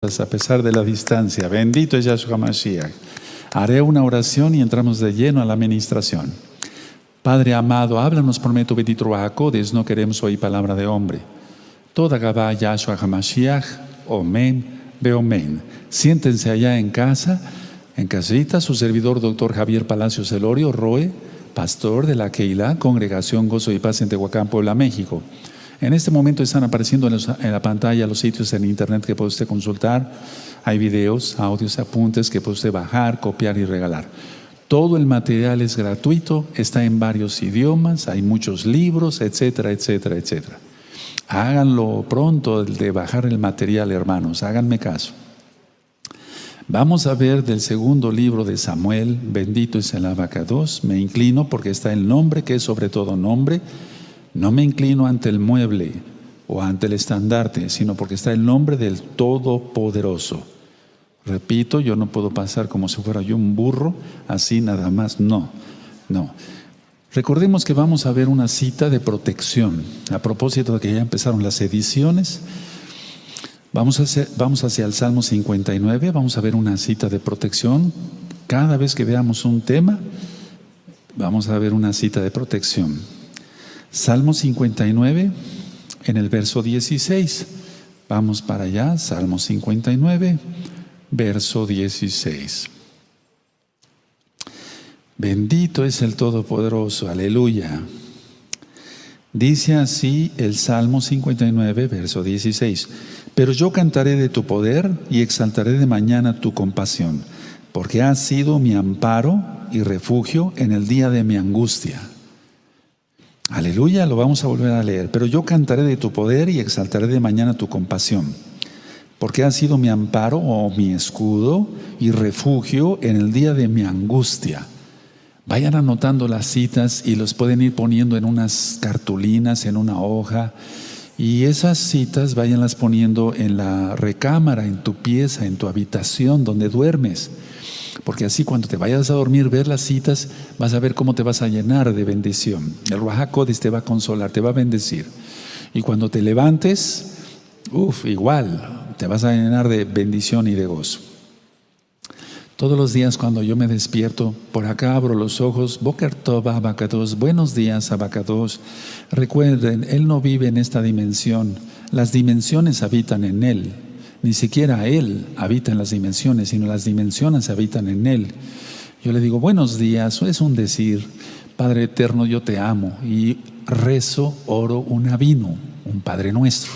a pesar de la distancia. Bendito es Yahshua Mashiach. Haré una oración y entramos de lleno a la administración. Padre amado, háblanos por medio de tu Ruach, no queremos oír palabra de hombre. Toda Gabá Yahshua HaMashiach, Omen, Beomen. Siéntense allá en casa, en casita, su servidor Dr. Javier Palacios Elorio, Roe, pastor de la Keilah, Congregación Gozo y Paz en Tehuacán, Puebla, México. En este momento están apareciendo en la pantalla los sitios en internet que puede usted consultar. Hay videos, audios, apuntes que puede usted bajar, copiar y regalar. Todo el material es gratuito, está en varios idiomas, hay muchos libros, etcétera, etcétera, etcétera. Háganlo pronto de bajar el material, hermanos, háganme caso. Vamos a ver del segundo libro de Samuel, bendito es el Abacados. Me inclino porque está el nombre que es sobre todo nombre. No me inclino ante el mueble o ante el estandarte, sino porque está el nombre del Todopoderoso. Repito, yo no puedo pasar como si fuera yo un burro, así nada más, no. Recordemos que vamos a ver una cita de protección. A propósito de que ya empezaron las ediciones, vamos hacia el Salmo 59, vamos a ver una cita de protección. Cada vez que veamos un tema, vamos a ver una cita de protección. Salmo 59, en el verso 16. Vamos para allá, Salmo 59, verso 16. Bendito es el Todopoderoso, aleluya. Dice así el Salmo 59, verso 16. Pero yo cantaré de tu poder y exaltaré de mañana tu compasión, porque has sido mi amparo y refugio en el día de mi angustia. Aleluya, lo vamos a volver a leer. Pero yo cantaré de tu poder y exaltaré de mañana tu compasión, porque has sido mi amparo o mi escudo y refugio en el día de mi angustia. Vayan anotando las citas y los pueden ir poniendo en unas cartulinas, en una hoja. Y esas citas váyanlas poniendo en la recámara, en tu pieza, en tu habitación donde duermes. Porque así cuando te vayas a dormir, ver las citas, vas a ver cómo te vas a llenar de bendición. El Ruach HaKodesh te va a consolar, te va a bendecir. Y cuando te levantes, igual, te vas a llenar de bendición y de gozo. Todos los días cuando yo me despierto, por acá abro los ojos, Boker Tov Abacados, buenos días Abacados. Recuerden, Él no vive en esta dimensión, las dimensiones habitan en Él. Ni siquiera Él habita en las dimensiones, sino las dimensiones habitan en Él. Yo le digo, buenos días, es un decir, Padre eterno, yo te amo. Y rezo, oro un avino, un Padre nuestro.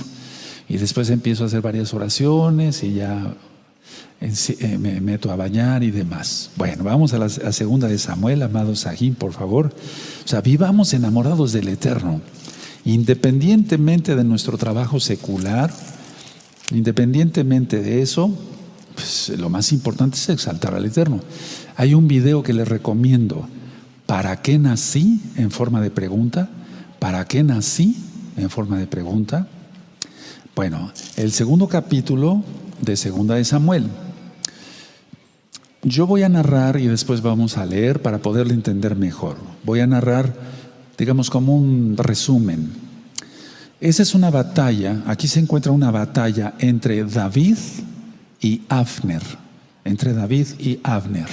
Y después empiezo a hacer varias oraciones y ya me meto a bañar y demás. Bueno, vamos a la segunda de Samuel, amado Sahim, por favor. O sea, vivamos enamorados del Eterno. Independientemente de nuestro trabajo secular, independientemente de eso, pues lo más importante es exaltar al Eterno. Hay un video que les recomiendo, ¿para qué nací? En forma de pregunta. ¿Para qué nací? En forma de pregunta. Bueno, el segundo capítulo de Segunda de Samuel. Yo voy a narrar y después vamos a leer para poderlo entender mejor. Voy a narrar, digamos, como un resumen. Esa es una batalla, aquí se encuentra una batalla entre David y Abner. Entre David y Abner.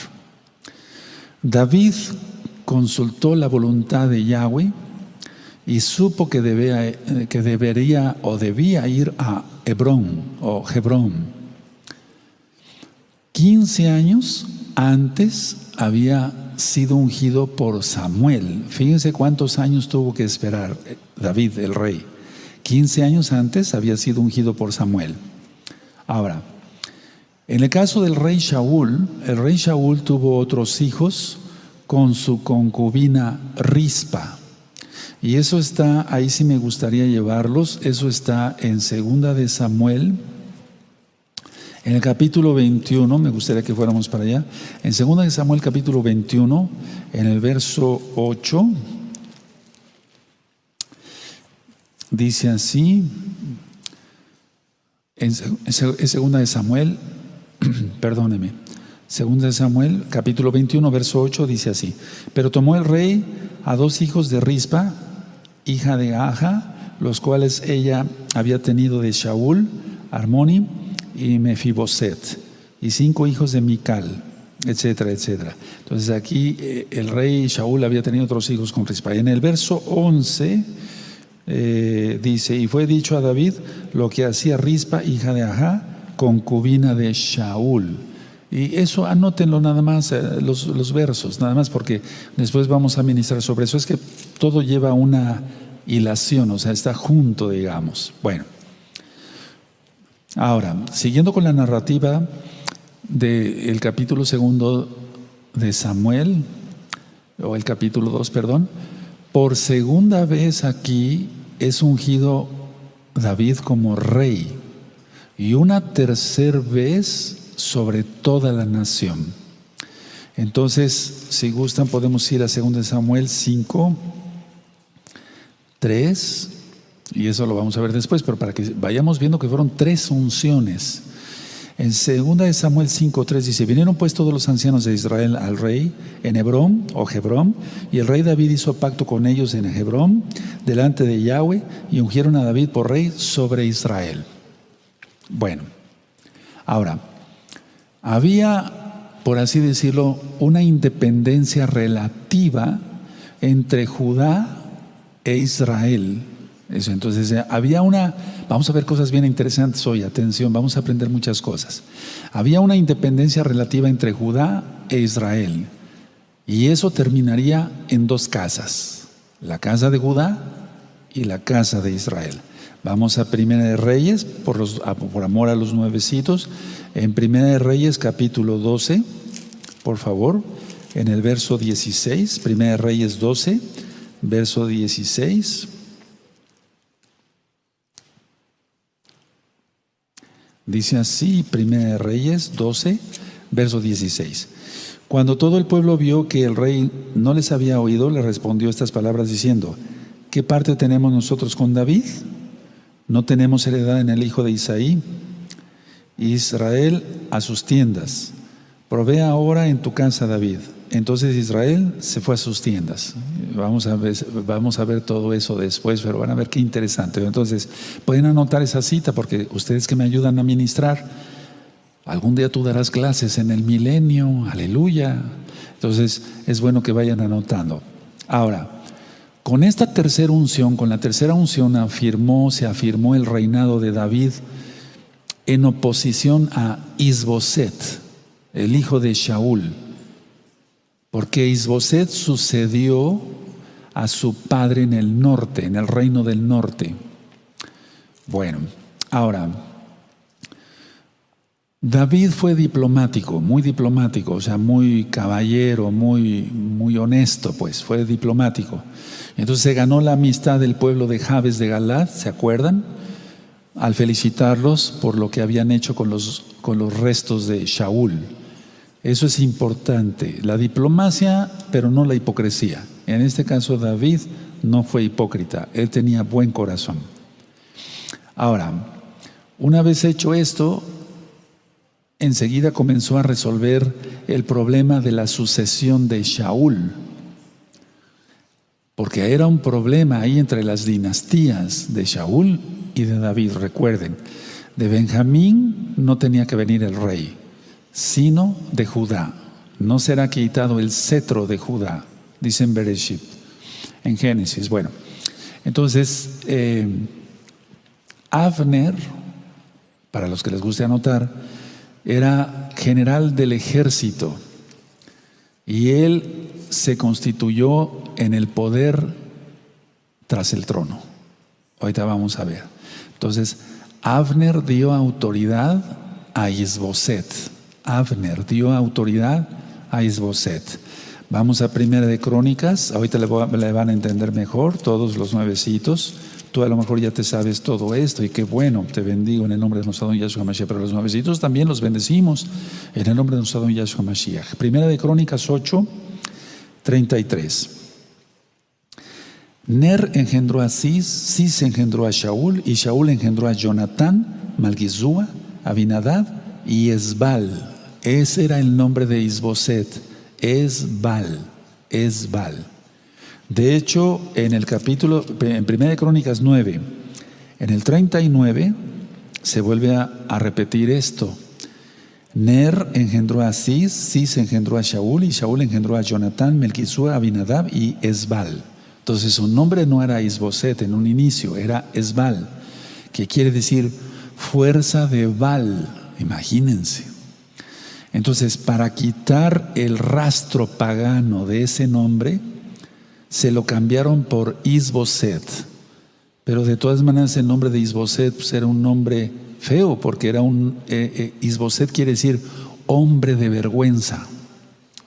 David consultó la voluntad de Yahweh y supo que debería o debía ir a Hebrón o Hebrón. 15 años antes había sido ungido por Samuel. Fíjense cuántos años tuvo que esperar David, el rey. 15 años antes había sido ungido por Samuel. Ahora, en el caso del rey Shaul, el rey Shaul tuvo otros hijos con su concubina Rispa. Y eso está, ahí sí me gustaría llevarlos, eso está en Segunda de Samuel, en el capítulo 21, me gustaría que fuéramos para allá. En Segunda de Samuel, capítulo 21, en el verso 8, dice así, en Segunda de Samuel, perdóneme, Segunda de Samuel, capítulo 21, verso 8, dice así: Pero tomó el rey a 2 hijos de Rispa, hija de Aja, los cuales ella había tenido de Shaul, Armoni, y Mefiboset, y 5 hijos de Mical, etcétera, etcétera. Entonces aquí el rey Shaul había tenido otros hijos con Rispa. En el verso 11 dice, y fue dicho a David lo que hacía Rispa, hija de Ajá, concubina de Shaul. Y eso anótenlo nada más, los versos, nada más, porque después vamos a ministrar sobre eso. Es que todo lleva una hilación, o sea, está junto, digamos. Bueno, ahora, siguiendo con la narrativa del capítulo 2 de Samuel, o el capítulo 2, perdón, por segunda vez aquí es ungido David como rey, y una tercera vez sobre toda la nación. Entonces, si gustan, podemos ir a 2 Samuel 5, 3, y eso lo vamos a ver después, pero para que vayamos viendo que fueron 3 unciones. En 2 Samuel 5, 3 dice, vinieron pues todos los ancianos de Israel al rey en Hebrón o Hebrón, y el rey David hizo pacto con ellos en Hebrón, delante de Yahweh, y ungieron a David por rey sobre Israel. Bueno, ahora, había, por así decirlo, una independencia relativa entre Judá e Israel. Eso, entonces había vamos a ver cosas bien interesantes hoy, atención, vamos a aprender muchas cosas. Había una independencia relativa entre Judá e Israel, y eso terminaría en 2 casas, la casa de Judá y la casa de Israel. Vamos a Primera de Reyes, por amor a los nuevecitos, en Primera de Reyes capítulo 12, por favor, en el verso 16, Primera de Reyes 12, verso 16. Dice así, Primera de Reyes 12, verso 16. Cuando todo el pueblo vio que el rey no les había oído, le respondió estas palabras diciendo, ¿qué parte tenemos nosotros con David? ¿No tenemos heredad en el hijo de Isaí? Israel a sus tiendas. Provee ahora en tu casa, David. Entonces Israel se fue a sus tiendas. Vamos a ver todo eso después, pero van a ver qué interesante. Entonces, pueden anotar esa cita, porque ustedes que me ayudan a ministrar, algún día tú darás clases en el milenio, aleluya. Entonces, es bueno que vayan anotando. Ahora, con esta tercera unción, con la tercera unción se afirmó el reinado de David en oposición a Isboset, el hijo de Shaul, porque Isboset sucedió a su padre en el norte, en el reino del norte. Bueno, ahora, David fue diplomático, o sea, muy caballero, muy honesto, pues, fue diplomático. Entonces se ganó la amistad del pueblo de Jabes de Galad, ¿se acuerdan? Al felicitarlos por lo que habían hecho con los restos de Shaul. Eso es importante, la diplomacia, pero no la hipocresía. En este caso David no fue hipócrita, él tenía buen corazón. Ahora, una vez hecho esto, enseguida comenzó a resolver el problema de la sucesión de Shaul, porque era un problema ahí entre las dinastías de Shaul y de David. Recuerden, de Benjamín no tenía que venir el rey, sino de Judá. No será quitado el cetro de Judá, dice en Bereshit, en Génesis. Bueno, entonces Avner, para los que les guste anotar, era general del ejército, y él se constituyó en el poder tras el trono. Ahorita vamos a ver. Entonces, Avner dio autoridad a Isboset. Vamos a Primera de Crónicas. Ahorita le van a entender mejor todos los nuevecitos. Tú a lo mejor ya te sabes todo esto, y qué bueno, te bendigo en el nombre de nuestro don Yahshua Mashiach. Pero los nuevecitos también los bendecimos en el nombre de nuestro don Yahshua Mashiach. Primera de Crónicas 8, 33. Ner engendró a Cis, Cis engendró a Shaul, y Shaul engendró a Jonatán, Malquisúa, Abinadab y Esbal. Ese era el nombre de Isboset, Esbal. De hecho, en el capítulo, en 1 Crónicas 9, en el 39, se vuelve a repetir esto. Ner engendró a Cis, Cis engendró a Shaul, y Shaul engendró a Jonatán, Melquisúa, Abinadab y Esbal. Entonces su nombre no era Isboset en un inicio, era Esbal, que quiere decir fuerza de Baal, imagínense. Entonces, para quitar el rastro pagano de ese nombre, se lo cambiaron por Isboset. Pero de todas maneras el nombre de Isboset pues, era un nombre feo, porque era Isboset quiere decir hombre de vergüenza.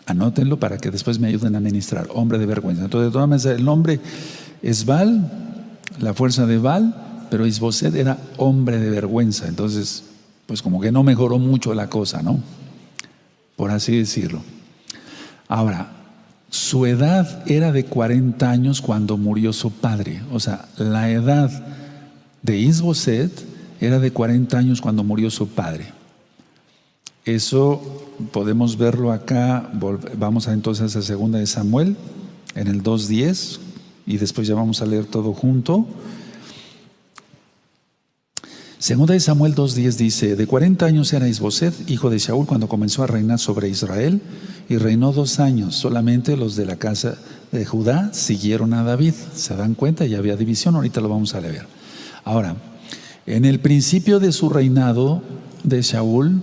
Anótenlo para que después me ayuden a ministrar, hombre de vergüenza. Entonces, de todas maneras, el nombre es Baal, la fuerza de Baal, pero Isboset era hombre de vergüenza. Entonces, pues como que no mejoró mucho la cosa, ¿no? Por así decirlo. Ahora, su edad era de 40 años cuando murió su padre. O sea, la edad de Isboset era de 40 años cuando murió su padre. Eso podemos verlo acá. Vamos entonces a 2 de Samuel, en el 2:10, y después ya vamos a leer todo junto. 2 de Samuel 2:10 dice: de 40 años era Isboset, hijo de Shaul, cuando comenzó a reinar sobre Israel, y reinó 2 años. Solamente los de la casa de Judá siguieron a David. ¿Se dan cuenta? Ya había división, ahorita lo vamos a leer. Ahora, en el principio de su reinado de Shaul,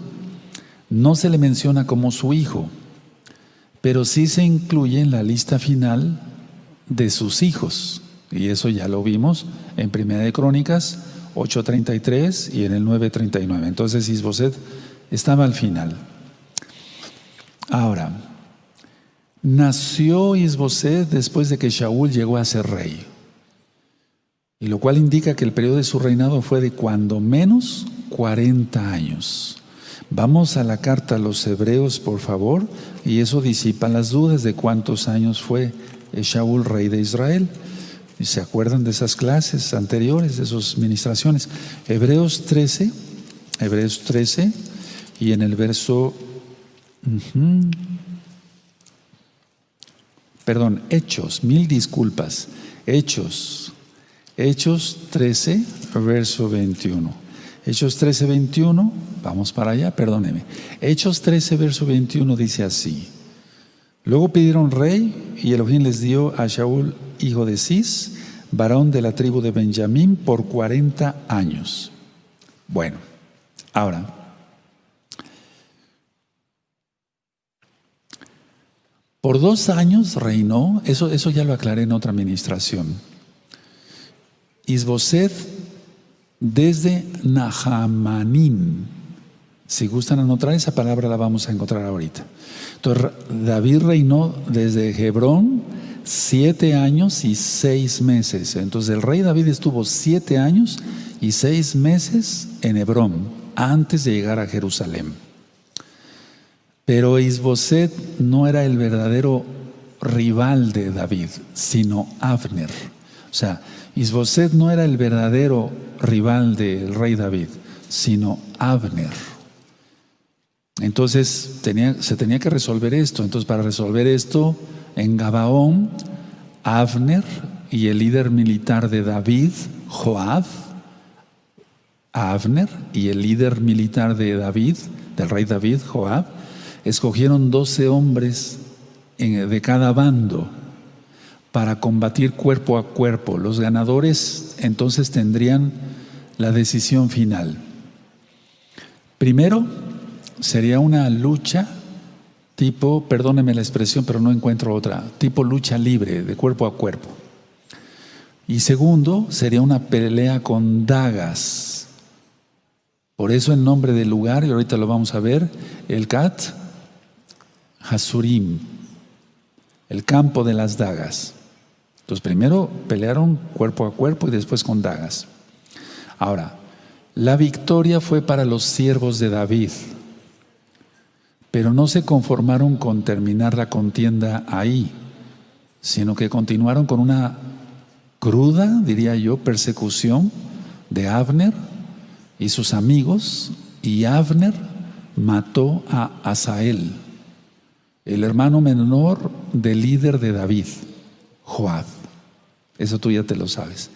no se le menciona como su hijo, pero sí se incluye en la lista final de sus hijos. Y eso ya lo vimos en Primera de Crónicas 8:33 y en el 9:39. Entonces Isboset estaba al final. Ahora, nació Isboset después de que Shaul llegó a ser rey, y lo cual indica que el periodo de su reinado fue de cuando menos 40 años. Vamos a la carta a los Hebreos, por favor, y eso disipa las dudas de cuántos años fue Shaul rey de Israel. ¿Y se acuerdan de esas clases anteriores, de esas ministraciones? Hebreos 13, y en el verso, Hechos, mil disculpas, Hechos 13, verso 21. Hechos 13, 21, vamos para allá, perdóneme. Hechos 13, verso 21 dice así: luego pidieron rey, y Elohim les dio a Shaul, hijo de Cis, varón de la tribu de Benjamín, por 40 años. Bueno, ahora, por 2 años reinó, eso ya lo aclaré en otra administración, Isboset desde Nahamanín. Si gustan anotar esa palabra, la vamos a encontrar ahorita. Entonces, David reinó desde Hebrón 7 años y 6 meses. Entonces, el rey David estuvo 7 años y 6 meses en Hebrón antes de llegar a Jerusalén. Pero Isboset no era el verdadero rival de David, sino Abner. O sea, Isboset no era el verdadero rival del rey David, sino Abner. Entonces se tenía que resolver esto. Entonces, para resolver esto, en Gabaón, Abner y el líder militar de David, Joab, Abner y el líder militar de David, del rey David, Joab, escogieron 12 hombres de cada bando para combatir cuerpo a cuerpo. Los ganadores entonces tendrían la decisión final. Primero, sería una lucha tipo, perdóneme la expresión, pero no encuentro otra, tipo lucha libre, de cuerpo a cuerpo. Y segundo, sería una pelea con dagas. Por eso el nombre del lugar, y ahorita lo vamos a ver, el Kat Hasurim, el campo de las dagas. Entonces primero pelearon cuerpo a cuerpo y después con dagas. Ahora, la victoria fue para los siervos de David, pero no se conformaron con terminar la contienda ahí, sino que continuaron con una cruda, diría yo, persecución de Abner y sus amigos, y Abner mató a Asael, el hermano menor del líder de David, Joab. Eso tú ya te lo sabes.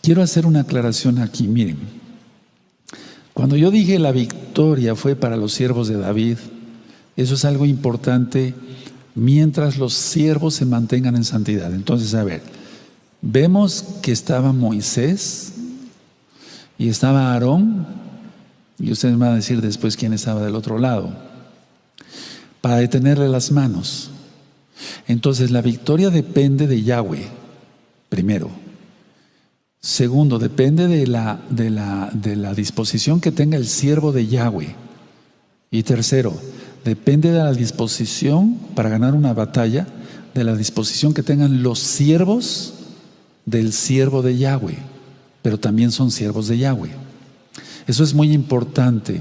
Quiero hacer una aclaración aquí. Miren, Cuando yo dije la victoria fue para los siervos de David, eso es algo importante mientras los siervos se mantengan en santidad. Entonces, a ver, vemos que estaba Moisés y estaba Aarón, y ustedes van a decir después quién estaba del otro lado, para detenerle las manos. Entonces, la victoria depende de Yahweh, primero. Segundo, depende de la disposición que tenga el siervo de Yahweh. Y tercero, depende de la disposición para ganar una batalla, de la disposición que tengan los siervos del siervo de Yahweh, pero también son siervos de Yahweh. Eso es muy importante.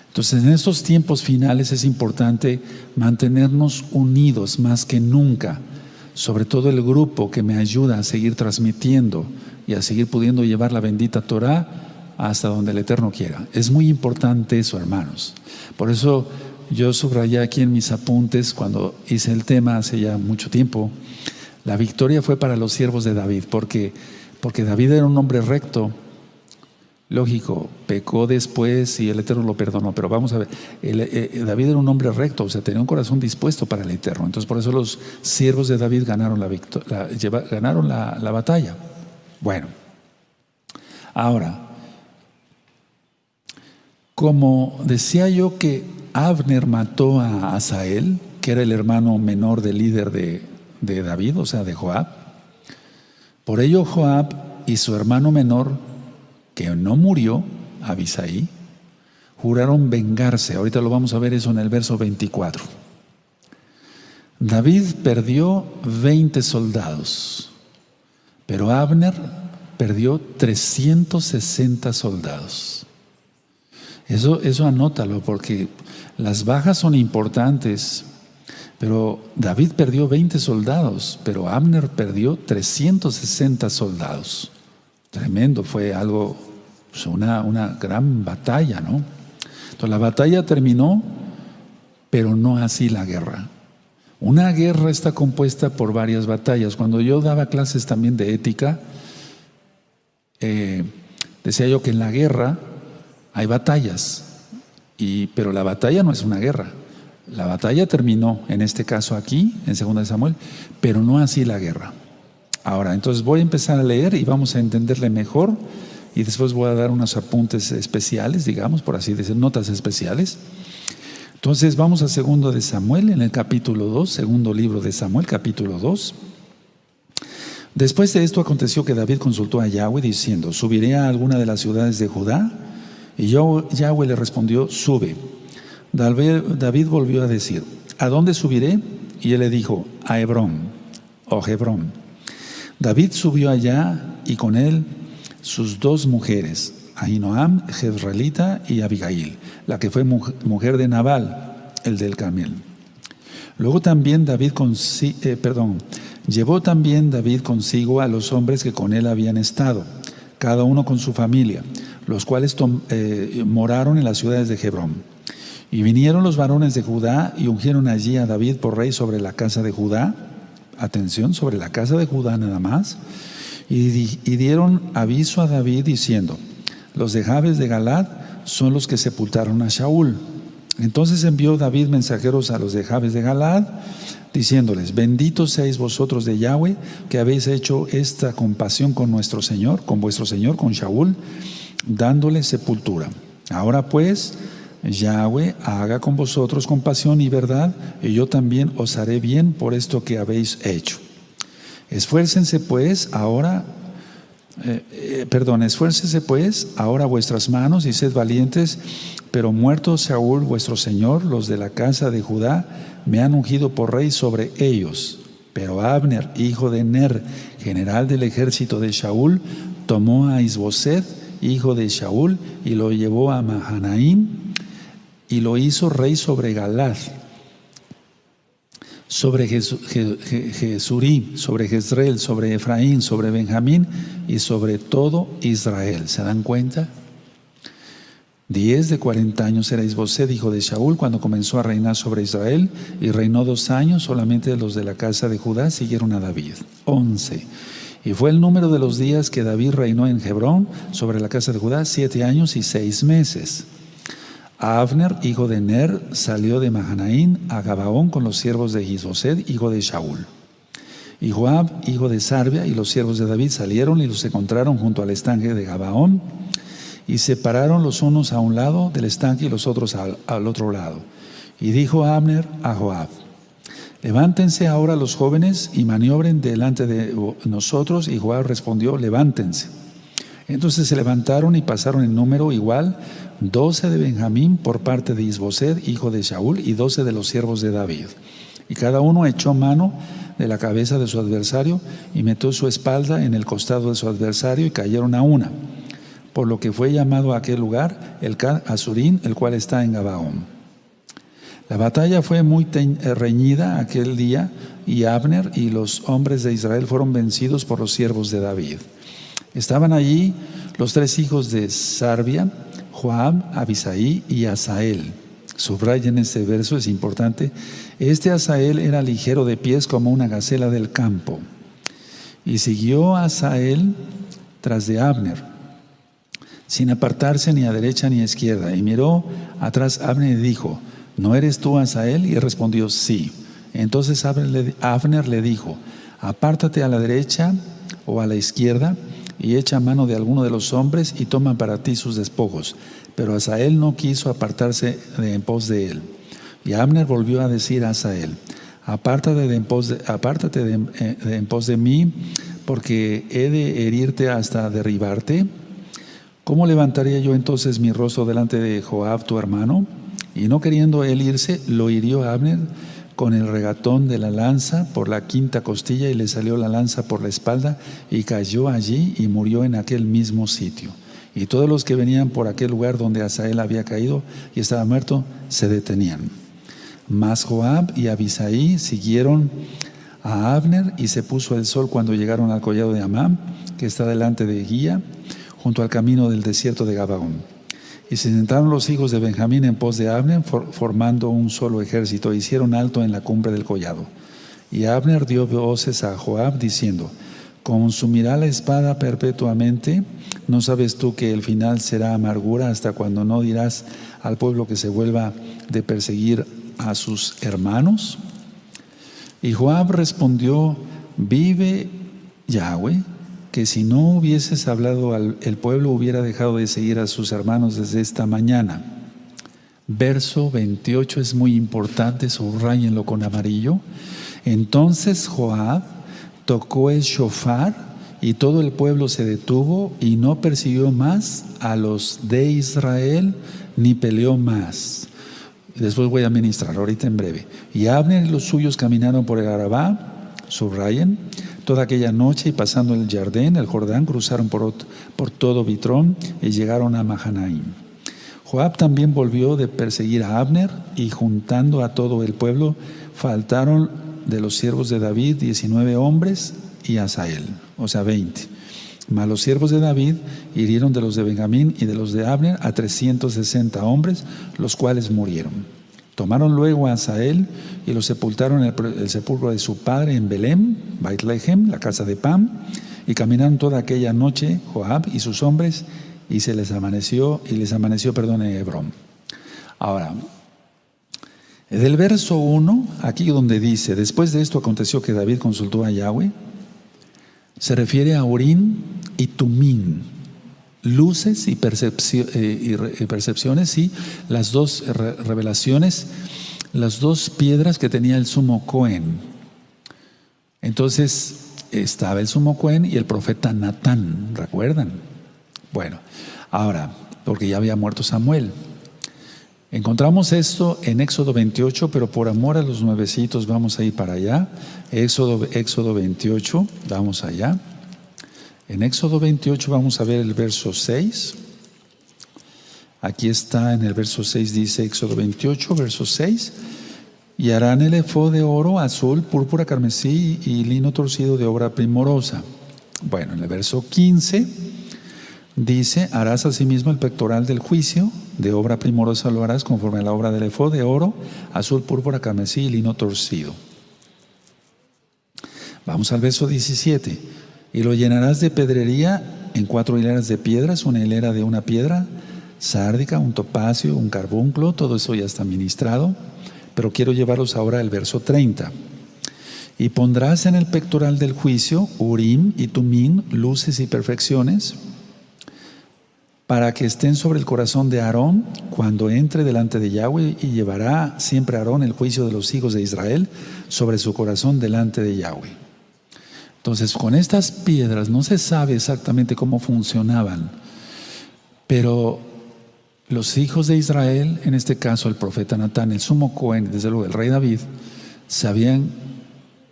Entonces, en estos tiempos finales es importante mantenernos unidos más que nunca, sobre todo el grupo que me ayuda a seguir transmitiendo y a seguir pudiendo llevar la bendita Torah hasta donde el Eterno quiera. Es muy importante eso, hermanos. Por eso yo subrayé aquí en mis apuntes, cuando hice el tema hace ya mucho tiempo, la victoria fue para los siervos de David, porque David era un hombre recto. Lógico, pecó después y el Eterno lo perdonó, pero vamos a ver, David era un hombre recto, o sea, tenía un corazón dispuesto para el Eterno. Entonces, por eso los siervos de David ganaron la batalla. Bueno, ahora, como decía yo que Abner mató a Asael, que era el hermano menor del líder de David, o sea, de Joab, por ello Joab y su hermano menor, que no murió, Abisai, juraron vengarse. Ahorita lo vamos a ver eso en el verso 24. David perdió 20 soldados, pero Abner perdió 360 soldados. Eso anótalo, porque las bajas son importantes, pero David perdió 20 soldados, pero Abner perdió 360 soldados. Tremendo, fue algo, una gran batalla, ¿no? Entonces la batalla terminó, pero no así la guerra. Una guerra está compuesta por varias batallas. Cuando yo daba clases también de ética, decía yo que en la guerra hay batallas, pero la batalla no es una guerra. La batalla terminó, en este caso aquí, en 2 de Samuel, pero no así la guerra. Ahora, entonces voy a empezar a leer y vamos a entenderle mejor, y después voy a dar unos apuntes especiales, digamos, por así decir, notas especiales. Entonces vamos a 2 de Samuel, en el capítulo 2, segundo libro de Samuel, capítulo 2. Después de esto aconteció que David consultó a Yahweh diciendo: ¿subiré a alguna de las ciudades de Judá? Y Yahweh le respondió: sube. David volvió a decir: ¿a dónde subiré? Y él le dijo: a Hebrón, o Hebrón. David subió allá y con él sus 2 mujeres, Ahinoam, jezreelita, y Abigail, la que fue mujer de Nabal, el del Carmel. Luego también llevó también David consigo a los hombres que con él habían estado, cada uno con su familia, los cuales moraron en las ciudades de Hebrón. Y vinieron los varones de Judá y ungieron allí a David por rey sobre la casa de Judá. Atención, sobre la casa de Judá nada más. Y dieron aviso a David diciendo: los de Jabes de Galad son los que sepultaron a Shaul. Entonces envió David mensajeros a los de Jabes de Galad, diciéndoles: benditos seáis vosotros de Yahweh, que habéis hecho esta compasión con nuestro Señor, con vuestro Señor, con Shaul, dándole sepultura. Ahora pues, Yahweh haga con vosotros compasión y verdad, y yo también os haré bien por esto que habéis hecho. Esfuércense pues ahora vuestras manos y sed valientes, pero muerto Saúl vuestro señor, los de la casa de Judá me han ungido por rey sobre ellos. Pero Abner, hijo de Ner, general del ejército de Shaul, tomó a Isboset, hijo de Shaul, y lo llevó a Mahanaim, y lo hizo rey sobre Galad, sobre Jesurí, sobre Jezreel, sobre Efraín, sobre Benjamín y sobre todo Israel. ¿Se dan cuenta? 10 de 40 años era Isboset, hijo de Shaul, cuando comenzó a reinar sobre Israel, y reinó 2 años. Solamente los de la casa de Judá siguieron a David. 11. Y fue el número de los días que David reinó en Hebrón sobre la casa de Judá, 7 años y 6 meses. Abner, hijo de Ner, salió de Mahanaín a Gabaón con los siervos de Isboset, hijo de Shaul. Y Joab, hijo de Sarvia, y los siervos de David salieron y los encontraron junto al estanque de Gabaón, y se pararon los unos a un lado del estanque y los otros al otro lado. Y dijo Abner a Joab: levántense ahora los jóvenes y maniobren delante de nosotros. Y Joab respondió: levántense. Entonces se levantaron y pasaron en número igual 12 de Benjamín por parte de Isboset, hijo de Shaul, y 12 de los siervos de David. Y cada uno echó mano de la cabeza de su adversario y metió su espalda en el costado de su adversario, y cayeron a una. Por lo que fue llamado a aquel lugar el Azurín, el cual está en Gabaón. La batalla fue muy reñida aquel día, y Abner y los hombres de Israel fueron vencidos por los siervos de David. Estaban allí los 3 hijos de Sarvia, Joab, Abisaí y Asael. Subrayen este verso, es importante. Este Asael era ligero de pies como una gacela del campo. Y siguió Asael tras de Abner, sin apartarse ni a derecha ni a izquierda. Y miró atrás Abner y dijo: ¿no eres tú Asael? Y él respondió: sí. Entonces Abner le dijo: apártate a la derecha o a la izquierda, y echa mano de alguno de los hombres y toma para ti sus despojos. Pero Asael no quiso apartarse de en pos de él. Y Abner volvió a decir a Asael: apártate de en pos de mí, porque he de herirte hasta derribarte. ¿Cómo levantaría yo entonces mi rostro delante de Joab tu hermano? Y no queriendo él irse, lo hirió a Abner con el regatón de la lanza por la quinta costilla, y le salió la lanza por la espalda, y cayó allí y murió en aquel mismo sitio. Y todos los que venían por aquel lugar donde Asael había caído y estaba muerto, se detenían. Mas Joab y Abisaí siguieron a Abner, y se puso el sol cuando llegaron al collado de Amán, que está delante de Guía, junto al camino del desierto de Gabaón. Y se sentaron los hijos de Benjamín en pos de Abner, formando un solo ejército, e hicieron alto en la cumbre del collado. Y Abner dio voces a Joab, diciendo: ¿consumirá la espada perpetuamente? ¿No sabes tú que el final será amargura hasta cuando no dirás al pueblo que se vuelva de perseguir a sus hermanos? Y Joab respondió: vive Yahweh, que si no hubieses hablado el pueblo hubiera dejado de seguir a sus hermanos desde esta mañana. Verso 28 es muy importante, subrayenlo con amarillo. Entonces Joab tocó el shofar, y todo el pueblo se detuvo y no persiguió más a los de Israel, ni peleó más. Después voy a ministrar, ahorita en breve. Y Abner y los suyos caminaron por el Arabá, subrayen, toda aquella noche, y pasando el Jordán, cruzaron por todo Bitrón y llegaron a Mahanaim. Joab también volvió de perseguir a Abner, y juntando a todo el pueblo, faltaron de los siervos de David 19 hombres y Asael, o sea 20. Mas los siervos de David hirieron de los de Benjamín y de los de Abner a 360 hombres, los cuales murieron. Tomaron luego a Asael y lo sepultaron en el sepulcro de su padre en Belem, Beit-Lehem, la casa de Pam, y caminaron toda aquella noche Joab y sus hombres, y les amaneció en Hebrón. Ahora, del verso 1, aquí donde dice: después de esto aconteció que David consultó a Yahweh, se refiere a Urim y Tumim, luces y percepciones, sí, las dos revelaciones, las dos piedras que tenía el sumo Cohen. Entonces estaba el sumo Cohen y el profeta Natán, ¿recuerdan? Bueno, ahora, porque ya había muerto Samuel. Encontramos esto en Éxodo 28, pero por amor a los nuevecitos vamos a ir para allá. Éxodo 28, vamos allá. En Éxodo 28 vamos a ver el verso 6. Aquí está en el verso 6, dice Éxodo 28, verso 6. Y harán el efod de oro, azul, púrpura, carmesí y lino torcido de obra primorosa. Bueno, en el verso 15 dice: harás asimismo el pectoral del juicio, de obra primorosa lo harás conforme a la obra del efod de oro, azul, púrpura, carmesí y lino torcido. Vamos al verso 17. y lo llenarás de pedrería en 4 hileras de piedras, una hilera de una piedra sárdica, un topacio, un carbunclo, todo eso ya está ministrado, pero quiero llevaros ahora al verso 30. Y pondrás en el pectoral del juicio Urim y Tumim, luces y perfecciones, para que estén sobre el corazón de Aarón cuando entre delante de Yahweh, y llevará siempre Aarón el juicio de los hijos de Israel sobre su corazón delante de Yahweh. Entonces, con estas piedras no se sabe exactamente cómo funcionaban, pero los hijos de Israel, en este caso el profeta Natán, el sumo Cohen, desde luego el rey David, sabían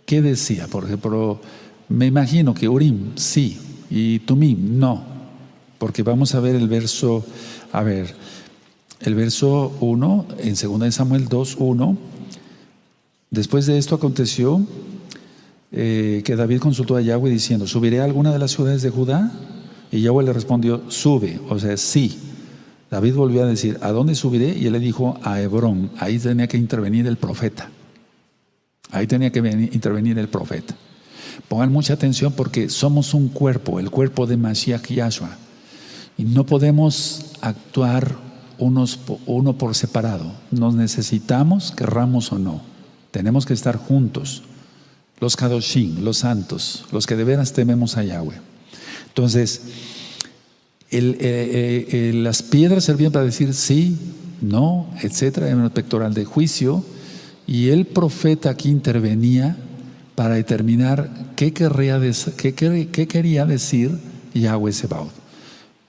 qué decía. Por ejemplo, me imagino que Urim sí y Tumim no, porque vamos a ver el verso 1 en 2 de Samuel 2:1. Después de esto aconteció que David consultó a Yahweh diciendo: ¿subiré a alguna de las ciudades de Judá? Y Yahweh le respondió: sube, o sea, sí. David volvió a decir: ¿a dónde subiré? Y él le dijo: a Hebrón. Ahí tenía que intervenir el profeta. Intervenir el profeta. Pongan mucha atención, porque somos un cuerpo, el cuerpo de Mashiach Yahshua, y no podemos actuar uno por separado. Nos necesitamos, querramos o no. Tenemos que estar juntos. Los Kadoshim, los santos, los que de veras tememos a Yahweh. Entonces, las piedras servían para decir sí, no, etcétera, en el pectoral de juicio, y el profeta aquí intervenía para determinar qué quería decir Yahweh Sebaot,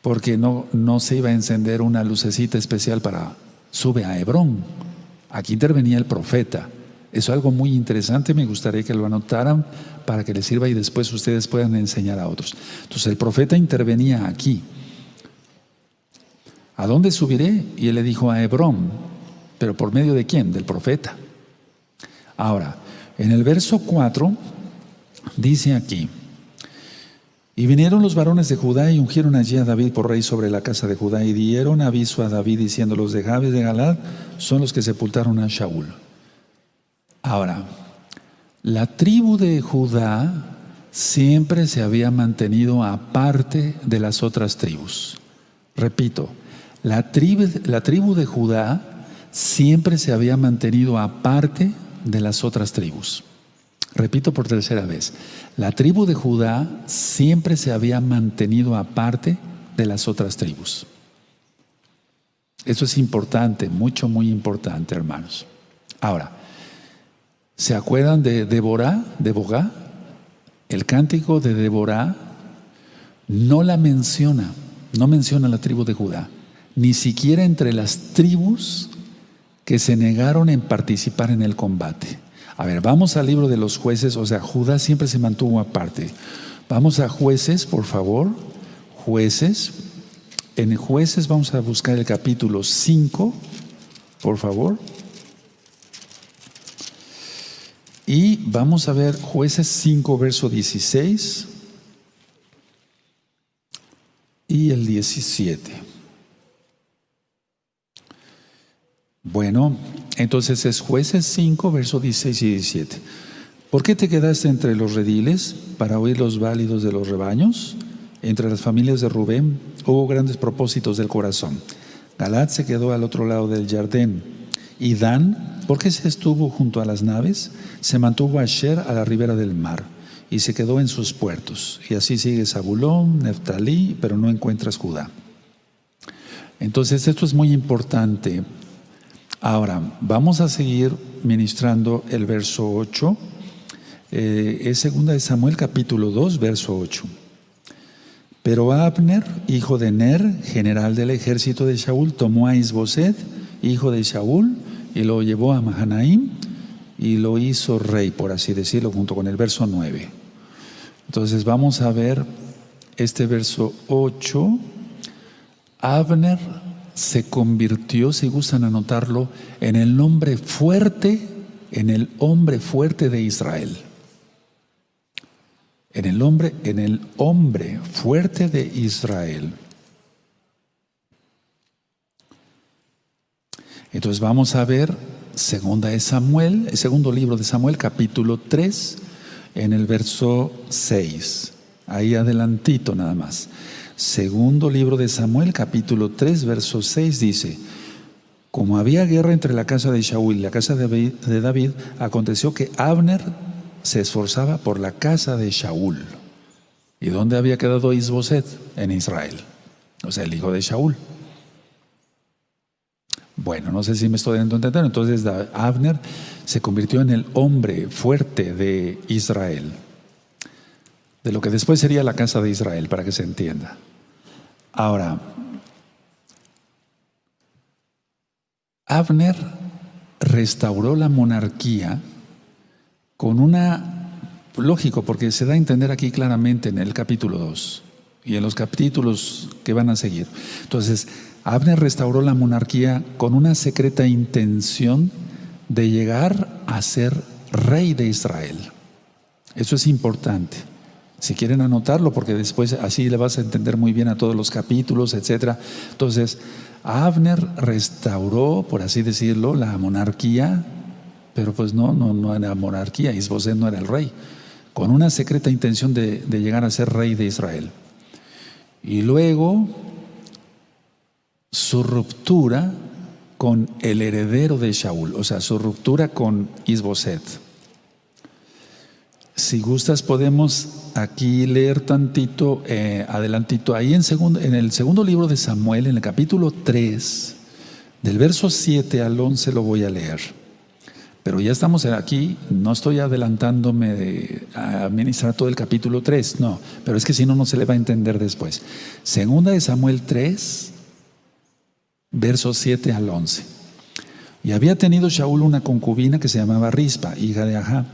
porque no se iba a encender una lucecita especial para sube a Hebrón. Aquí intervenía el profeta. Eso es algo muy interesante, me gustaría que lo anotaran para que les sirva y después ustedes puedan enseñar a otros. Entonces el profeta intervenía aquí. ¿A dónde subiré? Y él le dijo: a Hebrón. ¿Pero por medio de quién? Del profeta. Ahora, en el verso 4 dice aquí: y vinieron los varones de Judá y ungieron allí a David por rey sobre la casa de Judá, y dieron aviso a David diciendo: los de Jabes de Galad son los que sepultaron a Shaul. Ahora, la tribu de Judá siempre se había mantenido aparte de las otras tribus. Repito, la tribu de Judá siempre se había mantenido aparte de las otras tribus. Repito por tercera vez, la tribu de Judá siempre se había mantenido aparte de las otras tribus. Eso es importante, muy importante, hermanos. Ahora, ¿se acuerdan de Débora? El cántico de Débora no menciona la tribu de Judá, ni siquiera entre las tribus que se negaron en participar en el combate. A ver, vamos al libro de los jueces. O sea, Judá siempre se mantuvo aparte. Vamos a Jueces, por favor. Jueces. En Jueces vamos a buscar el capítulo 5, por favor. Y vamos a ver Jueces 5, verso 16 y el 17. Bueno, entonces es Jueces 5, verso 16 y 17. ¿Por qué te quedaste entre los rediles para oír los válidos de los rebaños? Entre las familias de Rubén hubo grandes propósitos del corazón. Galaad se quedó al otro lado del Jardín. Y Dan, ¿por qué se estuvo junto a las naves? Se mantuvo Asher a la ribera del mar y se quedó en sus puertos. Y así sigue Zabulón, Neftalí, pero no encuentras Judá. Entonces esto es muy importante. Ahora, vamos a seguir ministrando el verso 8. Es 2 de Samuel capítulo 2, verso 8. Pero Abner, hijo de Ner, general del ejército de Shaul, tomó a Isboset, hijo de Shaul, y lo llevó a Mahanaim y lo hizo rey, por así decirlo, junto con el verso 9. Entonces vamos a ver este verso 8. Abner se convirtió, si gustan anotarlo, en el hombre fuerte de Israel. En el hombre fuerte de Israel. Entonces vamos a ver el segundo libro de Samuel, capítulo 3, en el verso 6. ahí adelantito nada más. Segundo libro de Samuel, capítulo 3, verso 6 dice: como había guerra entre la casa de Shaul y la casa de David, aconteció que Abner se esforzaba por la casa de Shaul. ¿Y dónde había quedado Isboset? En Israel, o sea, el hijo de Shaul. Bueno, no sé si me estoy dando a entender. Entonces Abner se convirtió en el hombre fuerte de Israel, de lo que después sería la casa de Israel, para que se entienda. Ahora, Abner restauró la monarquía con lógico, porque se da a entender aquí claramente en el capítulo 2 y en los capítulos que van a seguir. Entonces, Abner restauró la monarquía con una secreta intención de llegar a ser rey de Israel. Eso es importante. Si quieren anotarlo, porque después así le vas a entender muy bien a todos los capítulos, etc. Entonces, Abner restauró, por así decirlo, la monarquía, pero pues no era monarquía, Isboset no era el rey, con una secreta intención de llegar a ser rey de Israel. Y luego, su ruptura con el heredero de Shaul, o sea, su ruptura con Isboset. Si gustas, podemos aquí leer tantito, adelantito, ahí en el segundo libro de Samuel, en el capítulo 3, del verso 7 al 11 lo voy a leer. Pero ya estamos aquí, no estoy adelantándome a administrar todo el capítulo 3, no, pero es que si no, no se le va a entender después. Segunda de Samuel 3, versos 7 al 11. Y había tenido Shaul una concubina que se llamaba Rispa, hija de Ajá.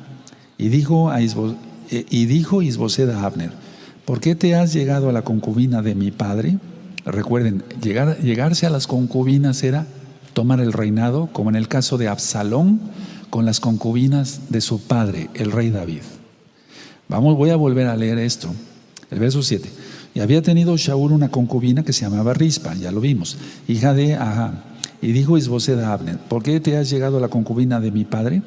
Y dijo Isboset a Abner: ¿por qué te has llegado a la concubina de mi padre? Recuerden, llegarse a las concubinas era tomar el reinado, como en el caso de Absalón con las concubinas de su padre, el rey David. Voy a volver a leer esto, el verso 7. Y había tenido Shaul una concubina que se llamaba Rispa, ya lo vimos, hija de Ajá. Y dijo Isboset a Abner: ¿por qué te has llegado a la concubina de mi padre?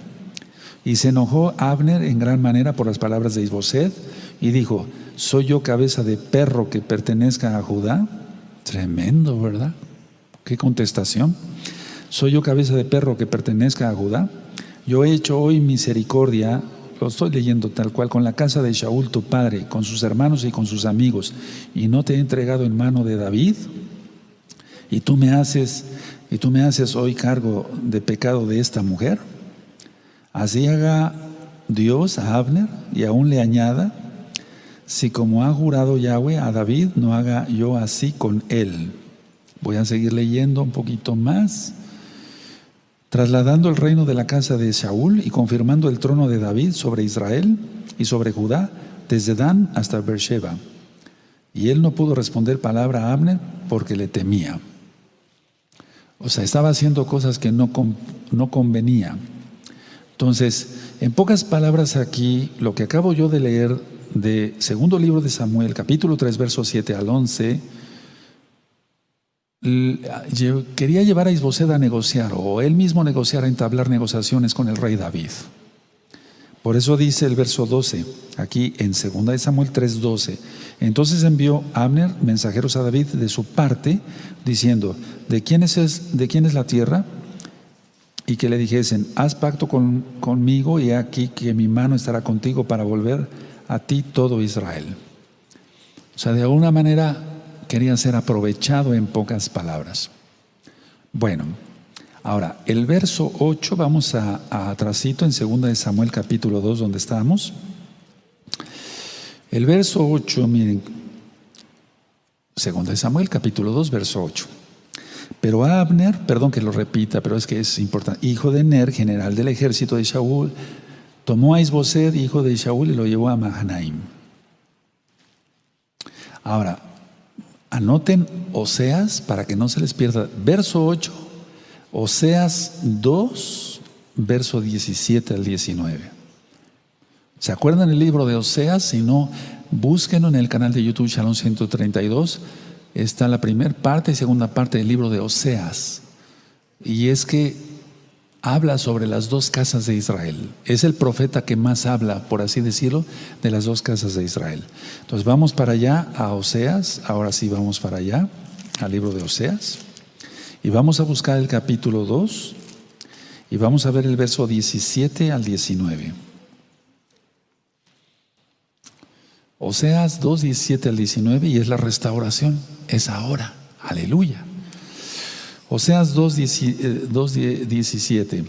Y se enojó Abner en gran manera por las palabras de Isboset y dijo: ¿soy yo cabeza de perro que pertenezca a Judá? Tremendo, ¿verdad? ¿Qué contestación? ¿Soy yo cabeza de perro que pertenezca a Judá? Yo he hecho hoy misericordia, lo estoy leyendo tal cual, con la casa de Shaul tu padre, con sus hermanos y con sus amigos, y no te he entregado en mano de David. ¿Y tú me haces hoy cargo de pecado de esta mujer? Así haga Dios a Abner y aún le añada: si como ha jurado Yahweh a David, no haga yo así con él. Voy a seguir leyendo un poquito más. Trasladando el reino de la casa de Shaul y confirmando el trono de David sobre Israel y sobre Judá, desde Dan hasta Beersheba. Y él no pudo responder palabra a Abner porque le temía. O sea, estaba haciendo cosas que no convenía. Entonces, en pocas palabras aquí, lo que acabo yo de leer de segundo libro de Samuel, capítulo 3, versos 7 al 11, quería llevar a Isboset a negociar, o él mismo negociar, a entablar negociaciones con el rey David. Por eso dice el verso 12, aquí en segunda de Samuel 3, 12. Entonces envió Abner mensajeros a David de su parte, diciendo: ¿de quién es la tierra? Y que le dijesen: haz pacto conmigo, y he aquí que mi mano estará contigo para volver a ti todo Israel. O sea, de alguna manera quería ser aprovechado, en pocas palabras. Bueno, ahora, el verso 8, vamos a atrasito en 2 de Samuel capítulo 2, donde estábamos. El verso 8, miren, 2 de Samuel capítulo 2, verso 8. Pero Abner, perdón que lo repita, pero es que es importante, hijo de Ner, general del ejército de Shaul, tomó a Isboset, hijo de Shaul, y lo llevó a Mahanaim. Ahora, anoten Oseas para que no se les pierda. Verso 8, Oseas 2, verso 17 al 19. ¿Se acuerdan el libro de Oseas? Si no, búsquenlo en el canal de YouTube Shalom 132. Está la primera parte y segunda parte del libro de Oseas. Y es que habla sobre las dos casas de Israel. Es el profeta que más habla, por así decirlo, de las dos casas de Israel. Entonces vamos para allá a Oseas, ahora sí vamos para allá, al libro de Oseas, y vamos a buscar el capítulo 2, y vamos a ver el verso 17 al 19. Oseas 2, 17 al 19, y es la restauración, es ahora, aleluya. Oseas 2, 17.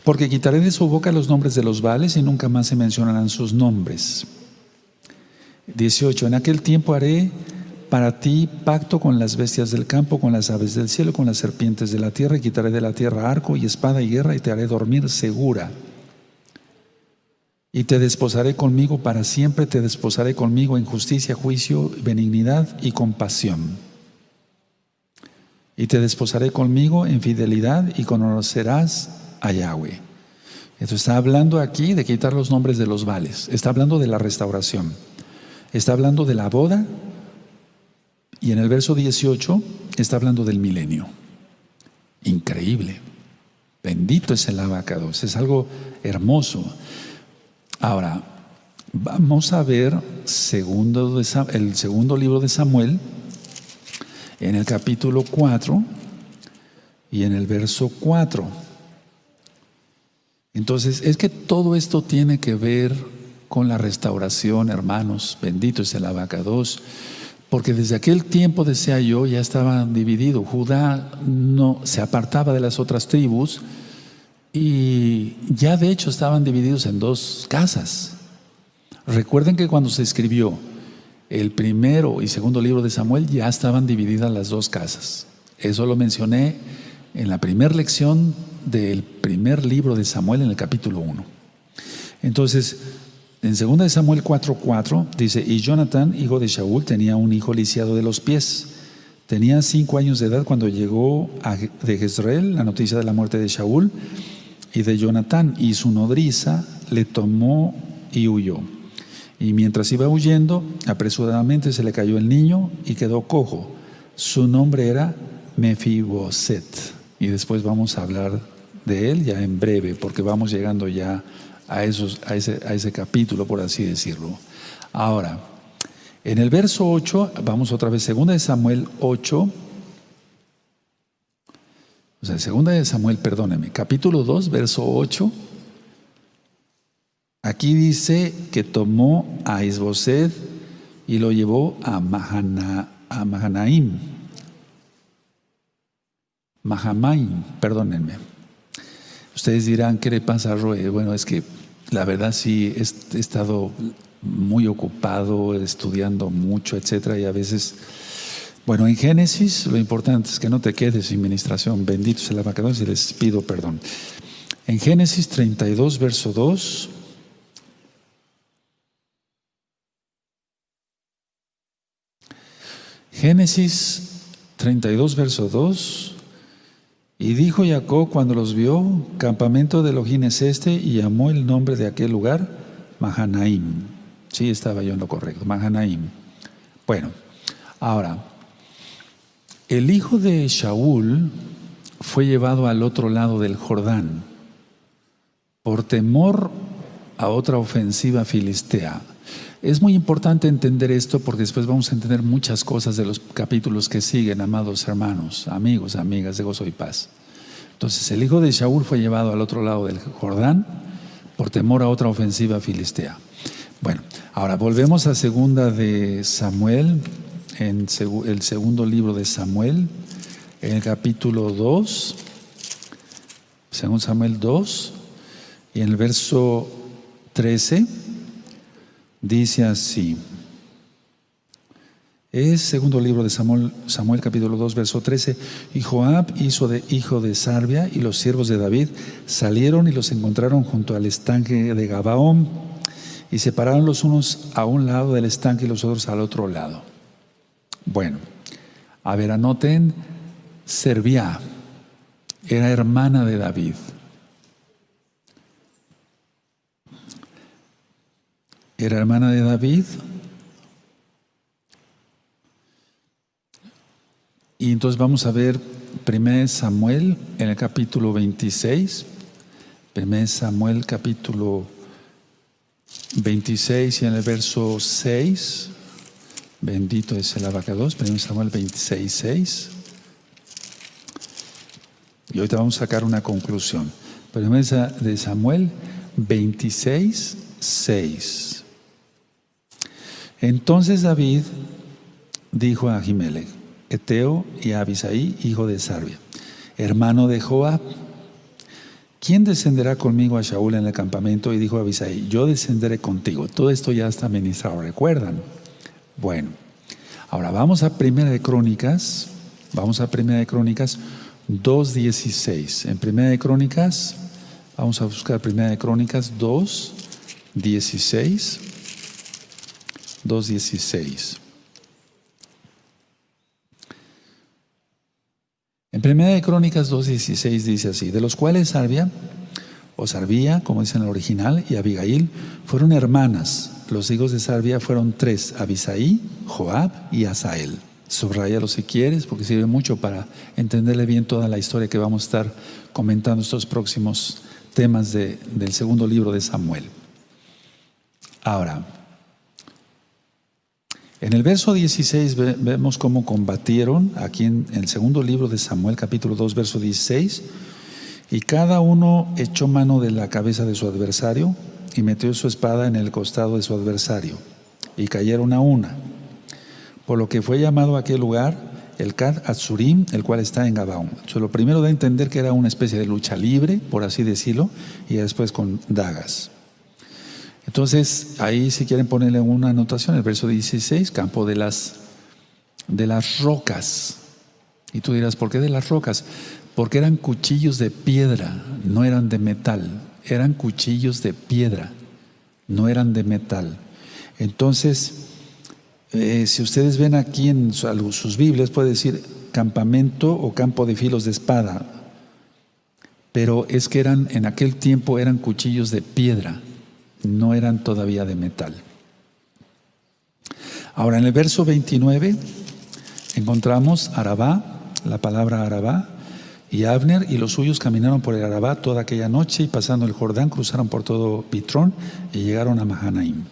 Porque quitaré de su boca los nombres de los Baales y nunca más se mencionarán sus nombres. 18. En aquel tiempo haré para ti pacto con las bestias del campo, con las aves del cielo, con las serpientes de la tierra, y quitaré de la tierra arco y espada y guerra, y te haré dormir segura. Y te desposaré conmigo para siempre, te desposaré conmigo en justicia, juicio, benignidad y compasión. Y te desposaré conmigo en fidelidad y conocerás a Yahweh. Esto está hablando aquí de quitar los nombres de los Baales. Está hablando de la restauración. Está hablando de la boda. Y en el verso 18 está hablando del milenio. Increíble. Bendito es el abacados. Es algo hermoso. Ahora, vamos a ver el segundo libro de Samuel, en el capítulo 4 y en el verso 4. Entonces, es que todo esto tiene que ver con la restauración, hermanos. Bendito es el abacados. Porque desde aquel tiempo, decía yo, ya estaba dividido. Judá no se apartaba de las otras tribus y ya de hecho estaban divididos en dos casas. Recuerden que cuando se escribió el primero y segundo libro de Samuel, ya estaban divididas las dos casas. Eso lo mencioné en la primera lección del primer libro de Samuel, en el capítulo 1. Entonces, en 2 de Samuel 4:4 dice: y Jonatán, hijo de Shaul, tenía un hijo lisiado de los pies. Tenía 5 años de edad cuando llegó de Jezreel la noticia de la muerte de Shaul y de Jonatán, y su nodriza le tomó y huyó. Y mientras iba huyendo, apresuradamente se le cayó el niño y quedó cojo. Su nombre era Mefiboset. Y después vamos a hablar de él ya en breve, porque vamos llegando ya a ese capítulo, por así decirlo. Ahora, en el verso 8, vamos otra vez, 2 de Samuel 8, o sea, 2 de Samuel, perdóneme, capítulo 2, verso 8. Aquí dice que tomó a Isboset y lo llevó a Mahanaim. Mahamaim, perdónenme. Ustedes dirán, ¿qué le pasa a Roe? Bueno, es que la verdad sí he estado muy ocupado, estudiando mucho, etcétera, y a veces, bueno, en Génesis lo importante es que no te quedes sin ministración. Bendito sea el abacados y les pido perdón. En Génesis 32, verso 2. Génesis 32, verso 2. Y dijo Jacob cuando los vio: campamento de Elohim es este, y llamó el nombre de aquel lugar Mahanaim. Sí, estaba yo en lo correcto, Mahanaim. Bueno, ahora, el hijo de Shaul fue llevado al otro lado del Jordán por temor a otra ofensiva filistea. Es muy importante entender esto, porque después vamos a entender muchas cosas de los capítulos que siguen, amados hermanos, amigos, amigas de Gozo y Paz. Entonces, el hijo de Shaul fue llevado al otro lado del Jordán por temor a otra ofensiva filistea. Bueno, ahora volvemos a 2 de Samuel, en el segundo libro de Samuel, en el capítulo 2, 2 Samuel 2, y en el verso 13. Dice así, es segundo libro de Samuel capítulo 2, verso 13. Y Joab, hijo de Sarvia, y los siervos de David salieron y los encontraron junto al estanque de Gabaón, y se pararon los unos a un lado del estanque y los otros al otro lado. Bueno, a ver, anoten, Servia era hermana de David. Era hermana de David. Y entonces vamos a ver 1 Samuel, en el capítulo 26. 1 Samuel, capítulo 26 y en el verso 6. Bendito es el abacados. 1 Samuel 26, 6. Y ahorita vamos a sacar una conclusión. 1 de Samuel 26, 6. Entonces David dijo a Ahimelech, Eteo, y a Abisai, hijo de Sarbia, hermano de Joab, ¿quién descenderá conmigo a Shaul en el campamento? Y dijo a Abisai, yo descenderé contigo. Todo esto ya está ministrado, ¿recuerdan? Bueno, ahora vamos a Primera de Crónicas. Vamos a Primera de Crónicas 2:16. En Primera de Crónicas, vamos a buscar Primera de Crónicas 2:16. 2:16. En Primera de Crónicas 2:16 dice así: de los cuales Sarbia, o Sarbía, como dice en el original, y Abigail fueron hermanas. Los hijos de Sarbia fueron 3, Abisai, Joab y Asael. Subráyalo si quieres, porque sirve mucho para entenderle bien toda la historia que vamos a estar comentando estos próximos temas del segundo libro de Samuel. Ahora, en el verso 16 vemos cómo combatieron, aquí en el segundo libro de Samuel, capítulo 2, verso 16, y cada uno echó mano de la cabeza de su adversario y metió su espada en el costado de su adversario, y cayeron a una. Por lo que fue llamado a aquel lugar el Kad Atzurim, el cual está en Gabaón. Lo primero da a entender que era una especie de lucha libre, por así decirlo, y después con dagas. Entonces, ahí si quieren ponerle una anotación, el verso 16, campo de las rocas. Y tú dirás, ¿por qué de las rocas? Porque eran cuchillos de piedra, no eran de metal. Eran cuchillos de piedra, no eran de metal. Entonces, si ustedes ven aquí en sus Biblias, puede decir campamento o campo de filos de espada. Pero es que en aquel tiempo eran cuchillos de piedra, no eran todavía de metal. Ahora en el verso 29 encontramos Arabá, la palabra Arabá, y Abner y los suyos caminaron por el Arabá toda aquella noche y pasando el Jordán cruzaron por todo Bitrón y llegaron a Mahanaim.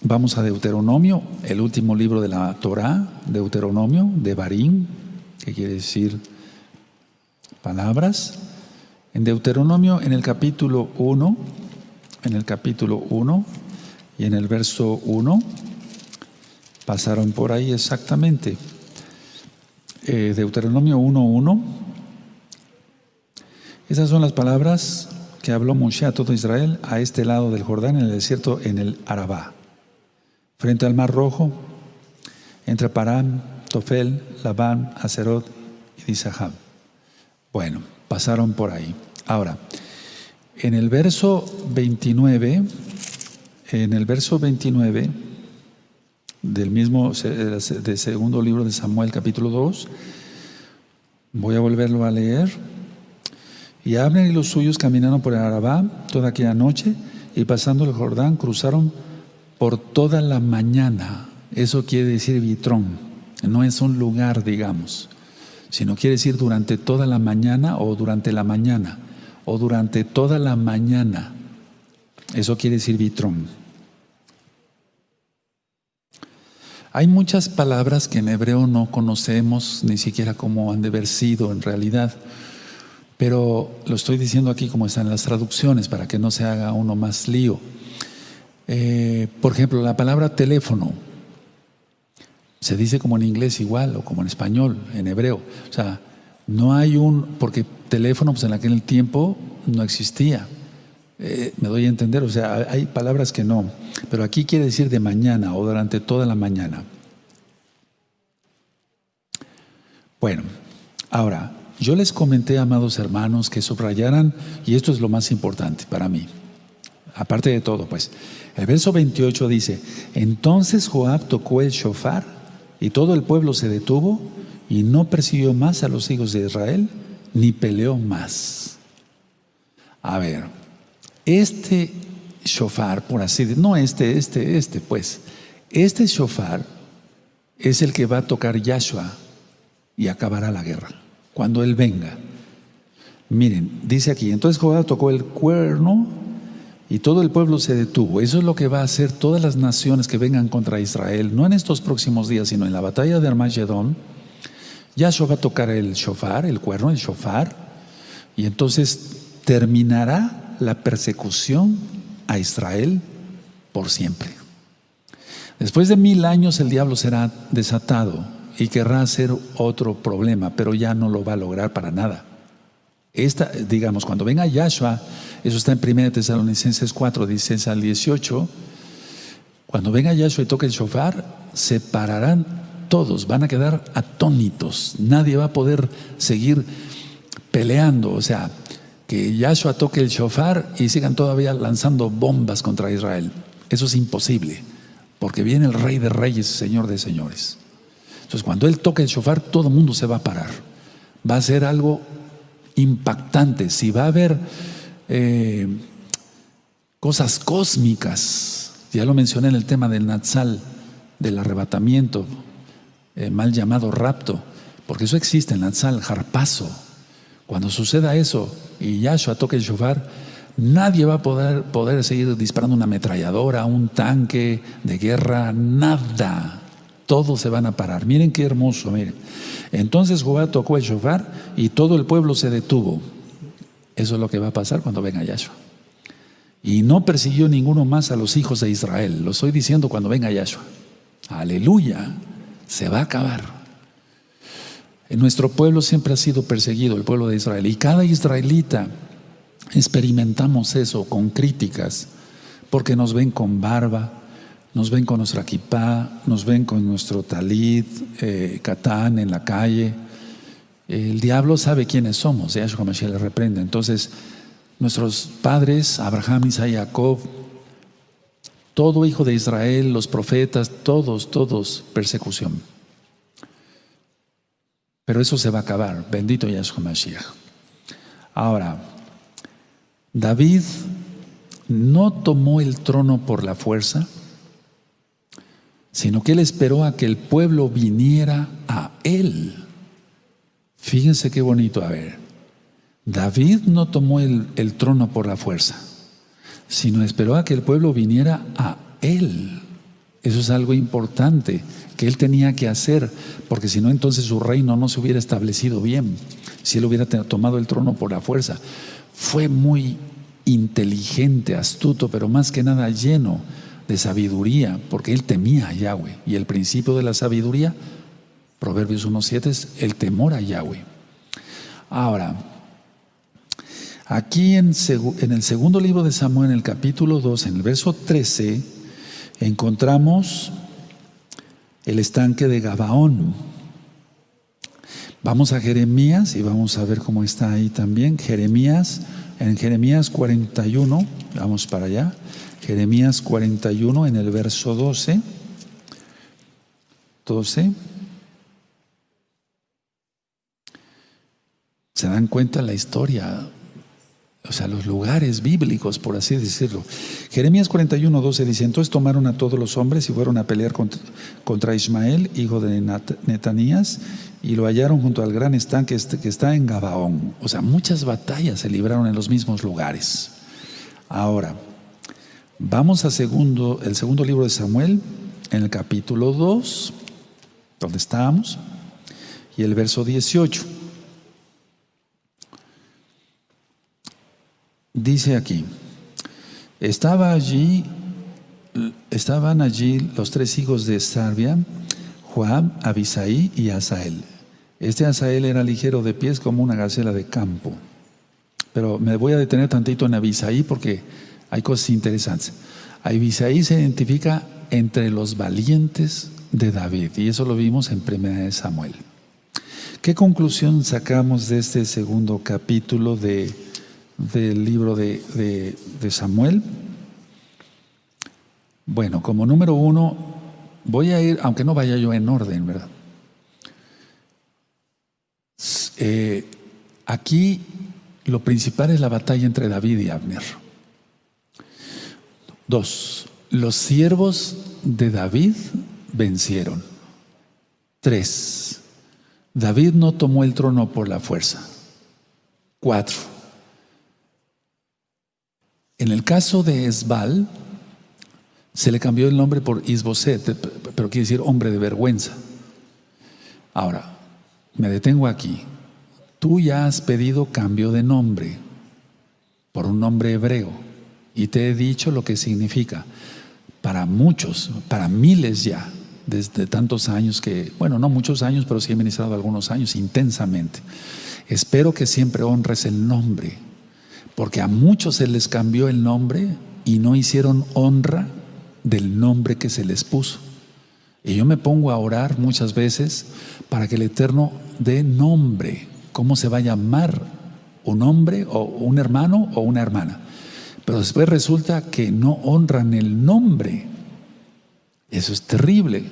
Vamos a Deuteronomio, el último libro de la Torá, Deuteronomio, de Barín, que quiere decir palabras. En Deuteronomio, en el capítulo 1, y en el verso 1, pasaron por ahí exactamente. Deuteronomio 1:1. Esas son las palabras que habló Moshe a todo Israel a este lado del Jordán, en el desierto, en el Arabá, frente al Mar Rojo, entre Parán, Tofel, Labán, Haserot y Disahab. Bueno, pasaron por ahí. Ahora, en el verso 29 del mismo, del segundo libro de Samuel, capítulo 2, voy a volverlo a leer. Y Abner y los suyos caminaron por el Arabá toda aquella noche y pasando el Jordán cruzaron por toda la mañana. Eso quiere decir Bitrón, no es un lugar, digamos, sino quiere decir durante toda la mañana o durante la mañana o durante toda la mañana. Eso quiere decir Bitrón. Hay muchas palabras que en hebreo no conocemos ni siquiera cómo han de haber sido en realidad, pero lo estoy diciendo aquí como están las traducciones para que no se haga uno más lío. Por ejemplo, la palabra teléfono se dice como en inglés igual o como en español, en hebreo. O sea, no hay porque teléfono pues en aquel tiempo no existía. Me doy a entender, o sea, hay palabras que no, pero aquí quiere decir de mañana o durante toda la mañana. Bueno, ahora, yo les comenté, amados hermanos, que subrayaran, y esto es lo más importante para mí, aparte de todo, pues, el verso 28 dice: entonces Joab tocó el shofar y todo el pueblo se detuvo y no persiguió más a los hijos de Israel, ni peleó más. A ver, este shofar, por así decirlo, no pues, este shofar es el que va a tocar Yahshua y acabará la guerra, cuando Él venga. Miren, dice aquí, entonces Jehová tocó el cuerno y todo el pueblo se detuvo. Eso es lo que va a hacer todas las naciones que vengan contra Israel, no en estos próximos días, sino en la batalla de Armagedón. Yahshua va a tocar el shofar, el cuerno, el shofar, y entonces terminará la persecución a Israel por siempre. Después de 1000 años el diablo será desatado y querrá hacer otro problema, pero ya no lo va a lograr para nada. Digamos, cuando venga Yahshua, eso está en 1 Tesalonicenses 4, 16 al 18, cuando venga Yahshua y toque el shofar, se pararán todos, van a quedar atónitos, nadie va a poder seguir peleando, o sea, que Yahshua toque el shofar y sigan todavía lanzando bombas contra Israel. Eso es imposible, porque viene el Rey de Reyes, Señor de Señores. Entonces, cuando Él toque el shofar, todo el mundo se va a parar. Va a ser algo impactante. Si va a haber cosas cósmicas, ya lo mencioné en el tema del Natsal, del arrebatamiento, mal llamado rapto, porque eso existe en Natsal, harpazo. Cuando suceda eso y Yahshua toque el shofar, nadie va a poder seguir disparando una ametralladora, un tanque de guerra, nada. Todos se van a parar. Miren qué hermoso, miren. Entonces Jehová tocó el shofar y todo el pueblo se detuvo. Eso es lo que va a pasar cuando venga Yahshua. Y no persiguió ninguno más a los hijos de Israel. Lo estoy diciendo cuando venga Yahshua. Aleluya. Se va a acabar. En nuestro pueblo siempre ha sido perseguido, el pueblo de Israel. Y cada israelita experimentamos eso con críticas, porque nos ven con barba, nos ven con nuestra kipá, nos ven con nuestro talit, katán en la calle. El diablo sabe quiénes somos, Yahshua HaMashiach le reprende. Entonces, nuestros padres, Abraham, Isaac, Jacob, todo hijo de Israel, los profetas, todos, persecución. Pero eso se va a acabar, bendito Yahshua HaMashiach. Ahora, David no tomó el trono por la fuerza, sino que él esperó a que el pueblo viniera a él. Fíjense qué bonito, a ver. David no tomó el trono por la fuerza, sino esperó a que el pueblo viniera a él. Eso es algo importante que él tenía que hacer, porque si no, entonces su reino no se hubiera establecido bien, si él hubiera tomado el trono por la fuerza. Fue muy inteligente, astuto, pero más que nada lleno de sabiduría, porque él temía a Yahweh. Y el principio de la sabiduría, Proverbios 1:7, es el temor a Yahweh. Ahora, aquí en el segundo libro de Samuel, en el capítulo 2, en el verso 13, encontramos el estanque de Gabaón. Vamos a Jeremías y vamos a ver cómo está ahí también. En Jeremías 41, vamos para allá. Jeremías 41 en el verso 12. ¿Se dan cuenta la historia? O sea, los lugares bíblicos, por así decirlo. Jeremías 41:12 dice: entonces tomaron a todos los hombres y fueron a pelear contra Ismael, hijo de Netanías, y lo hallaron junto al gran estanque que está en Gabaón. O sea, muchas batallas se libraron en los mismos lugares. Ahora, vamos a el segundo libro de Samuel, en el capítulo 2, donde estábamos, y el verso 18. Dice aquí: estaban allí los tres hijos de Sarvia, Joab, Abisaí y Asael. Este Asael era ligero de pies como una gacela de campo. Pero me voy a detener tantito en Abisaí porque hay cosas interesantes. Abisaí se identifica entre los valientes de David, y eso lo vimos en 1 Samuel. ¿Qué conclusión sacamos de este segundo capítulo del libro de Samuel? Bueno, como número uno, voy a ir, aunque no vaya yo en orden, ¿verdad? Aquí lo principal es la batalla entre David y Abner. 2, los siervos de David vencieron. 3, David no tomó el trono por la fuerza. 4. En el caso de Esbal, se le cambió el nombre por Isboset, pero quiere decir hombre de vergüenza. Ahora, me detengo aquí. Tú ya has pedido cambio de nombre por un nombre hebreo y te he dicho lo que significa. Para muchos, para miles ya, desde tantos años que, bueno, no muchos años, pero sí he ministrado algunos años intensamente. Espero que siempre honres el nombre, porque a muchos se les cambió el nombre y no hicieron honra del nombre que se les puso. Y yo me pongo a orar muchas veces para que el Eterno dé nombre, cómo se va a llamar un hombre o un hermano o una hermana. Pero después resulta que no honran el nombre. Eso es terrible.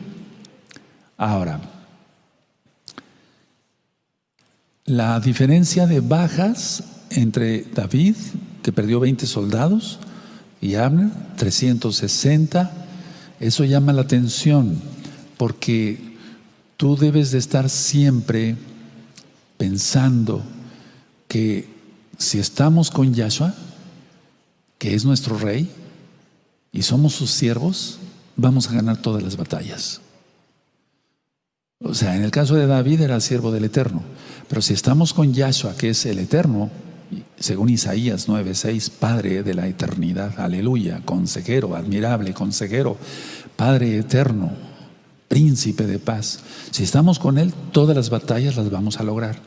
Ahora, la diferencia de bajas entre David, que perdió 20 soldados, y Abner, 360, eso llama la atención, porque tú debes de estar siempre pensando que si estamos con Yahshua, que es nuestro rey, y somos sus siervos, vamos a ganar todas las batallas. O sea, en el caso de David era siervo del Eterno, pero si estamos con Yahshua, que es el Eterno, según Isaías 9:6, Padre de la eternidad, aleluya, consejero, admirable consejero, Padre eterno, príncipe de paz. Si estamos con Él, todas las batallas las vamos a lograr.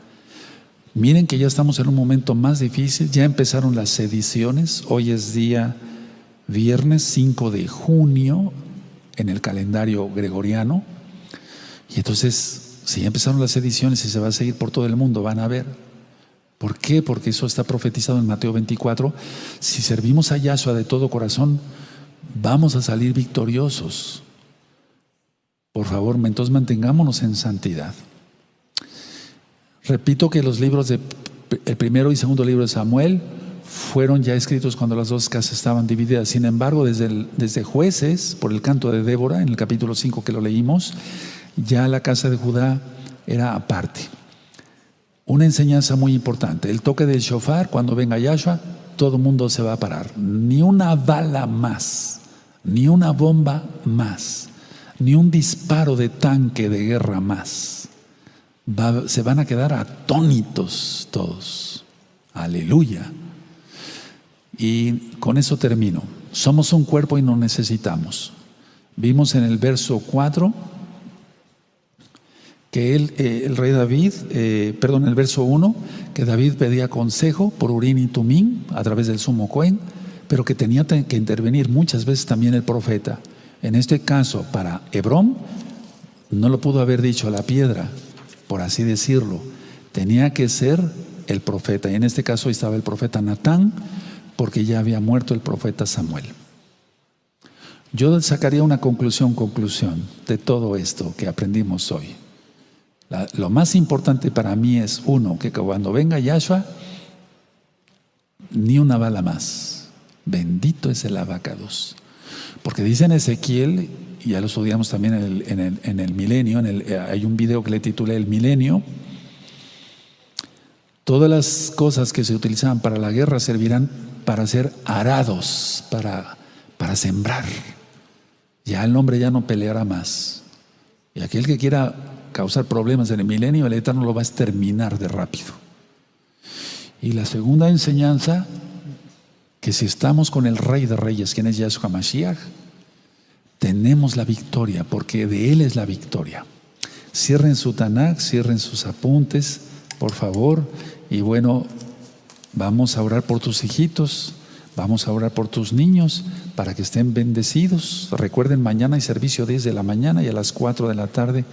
Miren que ya estamos en un momento más difícil, ya empezaron las sediciones. Hoy es día viernes 5 de junio en el calendario gregoriano. Y entonces, si ya empezaron las sediciones y se va a seguir por todo el mundo, van a ver. ¿Por qué? Porque eso está profetizado en Mateo 24. Si servimos a Yahshua de todo corazón, vamos a salir victoriosos. Por favor, entonces mantengámonos en santidad. Repito que los libros el primero y segundo libro de Samuel fueron ya escritos cuando las dos casas estaban divididas. Sin embargo, desde Jueces, por el canto de Débora, en el capítulo 5 que lo leímos, ya la casa de Judá era aparte. Una enseñanza muy importante: el toque del shofar, cuando venga Yahshua, todo el mundo se va a parar. Ni una bala más, ni una bomba más, ni un disparo de tanque de guerra más. Se van a quedar atónitos todos. Aleluya. Y con eso termino. Somos un cuerpo y nos necesitamos. Vimos en el verso 4 que el rey David, el verso 1, que David pedía consejo por Urim y Tumim a través del sumo Cohen, pero que tenía que intervenir muchas veces también el profeta. En este caso, para Hebrón, no lo pudo haber dicho a la piedra, por así decirlo. Tenía que ser el profeta. Y en este caso estaba el profeta Natán, porque ya había muerto el profeta Samuel. Yo sacaría una conclusión de todo esto que aprendimos hoy. Lo más importante para mí es, uno, que cuando venga Yahshua, ni una bala más. Bendito es el abacados. Porque dice en Ezequiel, y ya lo estudiamos también en el milenio, hay un video que le titulé El Milenio. Todas las cosas que se utilizaban para la guerra servirán para ser arados, para sembrar. Ya el hombre ya no peleará más. Y aquel que quiera causar problemas en el milenio, el Eterno lo va a exterminar de rápido. Y la segunda enseñanza, que si estamos con el Rey de Reyes, quien es Yahshua Mashiach, tenemos la victoria, porque de Él es la victoria. Cierren su Tanakh, cierren sus apuntes, por favor. Y bueno, vamos a orar por tus hijitos, vamos a orar por tus niños, para que estén bendecidos. Recuerden, mañana hay servicio 10 de la mañana y a las 4 de la tarde.